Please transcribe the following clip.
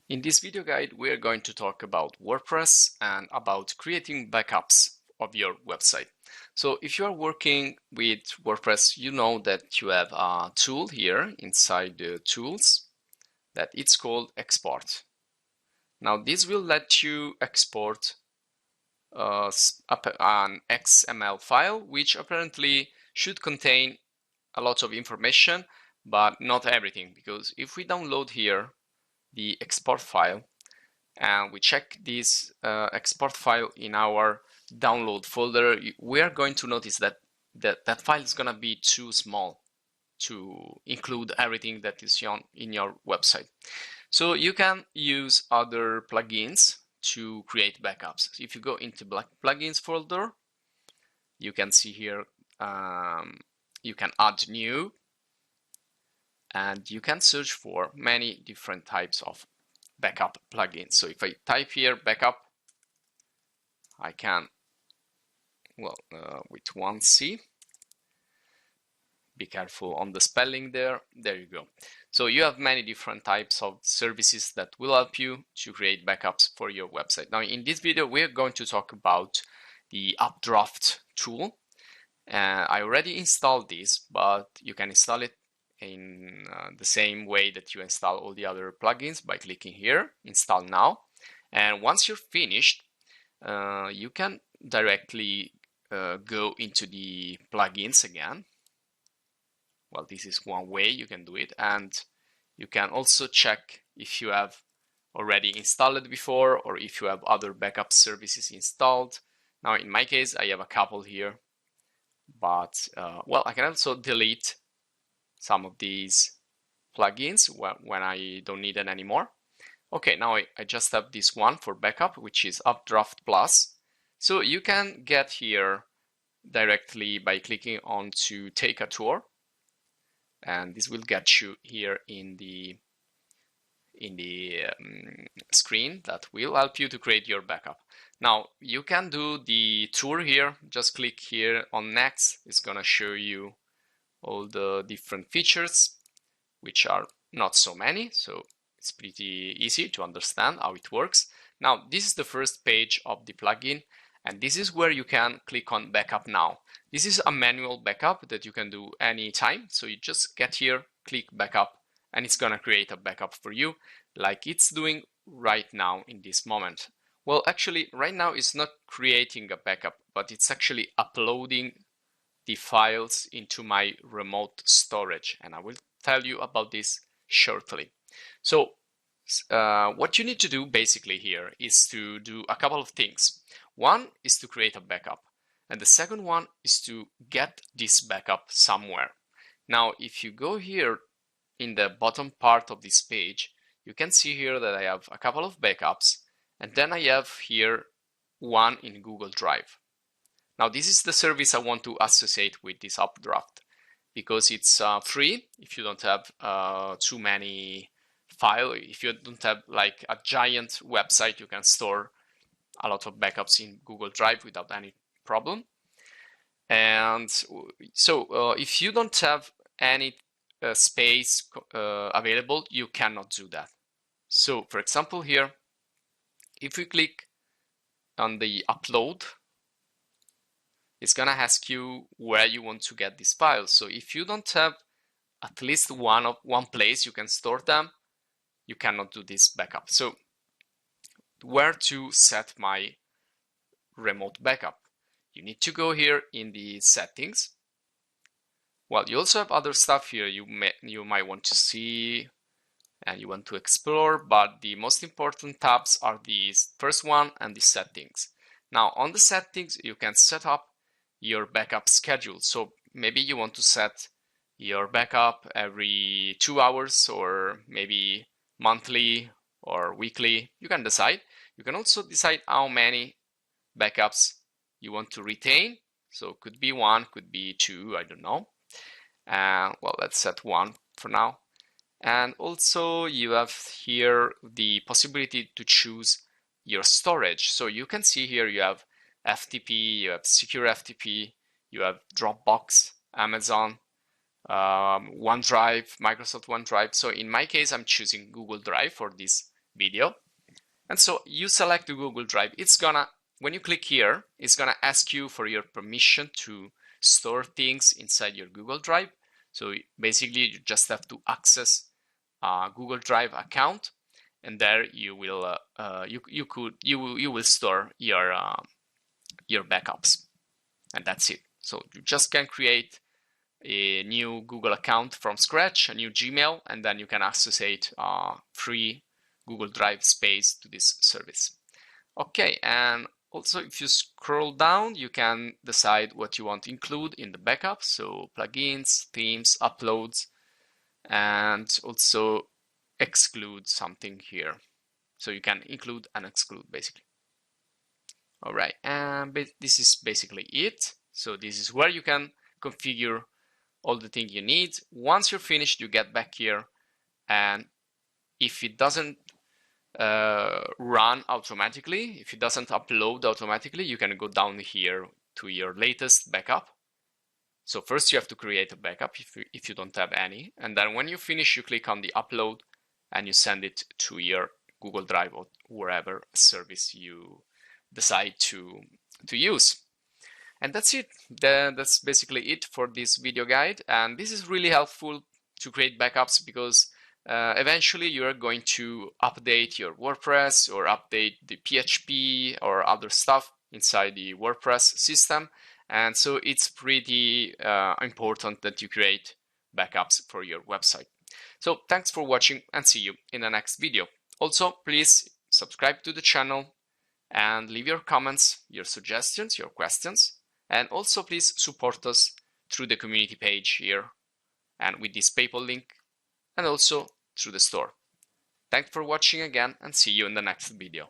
In this video guide, we are going to talk about WordPress and about creating backups of your website. So if you are working with WordPress, you know that you have a tool here inside the tools that it's called export. Now this will let you export an XML file, which apparently should contain a lot of information, but not everything, because if we download here the export file and we check this export file in our download folder, we are going to notice that that file is going to be too small to include everything that is in your website. So you can use other plugins to create backups. If you go into plugins folder, you can see here you can add new, and you can search for many different types of backup plugins. So if I type here backup, I can, with one C, be careful on the spelling there you go. So you have many different types of services that will help you to create backups for your website. Now in this video, we're going to talk about the UpDraft tool. I already installed this, but you can install it in the same way that you install all the other plugins by clicking here, install now. And once you're finished, you can directly go into the plugins again. Well, this is one way you can do it, and you can also check if you have already installed it before or if you have other backup services installed. Now in my case, I have a couple here, but well, I can also delete some of these plugins when I don't need it anymore. Okay, now I just have this one for backup, which is UpDraft Plus. So you can get here directly by clicking on to take a tour, and this will get you here in the screen that will help you to create your backup. Now you can do the tour here. Just click here on next. It's gonna show you all the different features, which are not so many, so it's pretty easy to understand how it works. Now this is the first page of the plugin, and this is where you can click on backup now. This is a manual backup that you can do anytime, so you just get here, click backup, and it's gonna create a backup for you like it's doing right now in this moment. Well, actually right now it's not creating a backup, but it's actually uploading the files into my remote storage, and I will tell you about this shortly. So what you need to do basically here is to do a couple of things. One is to create a backup, and the second one is to get this backup somewhere. Now if you go here in the bottom part of this page, you can see here that I have a couple of backups, and then I have here one in Google Drive. Now this is the service I want to associate with this UpDraft because it's free. If you don't have too many files, if you don't have like a giant website, you can store a lot of backups in Google Drive without any problem. And so if you don't have any space available, you cannot do that. So for example here, if we click on the upload, it's gonna ask you where you want to get these files. So if you don't have at least one place you can store them, you cannot do this backup. So where to set my remote backup? You need to go here in the settings. Well, you also have other stuff here you might want to see and you want to explore, but the most important tabs are the first one and the settings. Now on the settings, you can set up your backup schedule. So maybe you want to set your backup every 2 hours, or maybe monthly or weekly. You can decide. You can also decide how many backups you want to retain. So it could be 1, could be 2, I don't know. Well, let's set 1 for now. And also you have here the possibility to choose your storage. So you can see here you have FTP, you have secure FTP, you have Dropbox, Amazon, OneDrive, Microsoft OneDrive. So in my case, I'm choosing Google Drive for this video. And so you select the Google Drive. When you click here, it's gonna ask you for your permission to store things inside your Google Drive. So basically, you just have to access a Google Drive account, and there you will you will store your backups, and that's it. So you just can create a new Google account from scratch, a new Gmail, and then you can associate free Google Drive space to this service. Okay, and also if you scroll down, you can decide what you want to include in the backup. So plugins, themes, uploads, and also exclude something here. So you can include and exclude basically. All right, and this is basically it. So this is where you can configure all the things you need. Once you're finished, you get back here, and if it doesn't run automatically, if it doesn't upload automatically, you can go down here to your latest backup. So first you have to create a backup if you don't have any, and then when you finish, you click on the upload and you send it to your Google Drive or wherever service you decide to use. And that's it. That's basically it for this video guide, and this is really helpful to create backups because eventually you are going to update your WordPress or update the PHP or other stuff inside the WordPress system, and so it's pretty important that you create backups for your website. So thanks for watching, and see you in the next video. Also, please subscribe to the channel and leave your comments, your suggestions, your questions, and also please support us through the community page here and with this PayPal link, and also through the store. Thanks for watching again, and see you in the next video.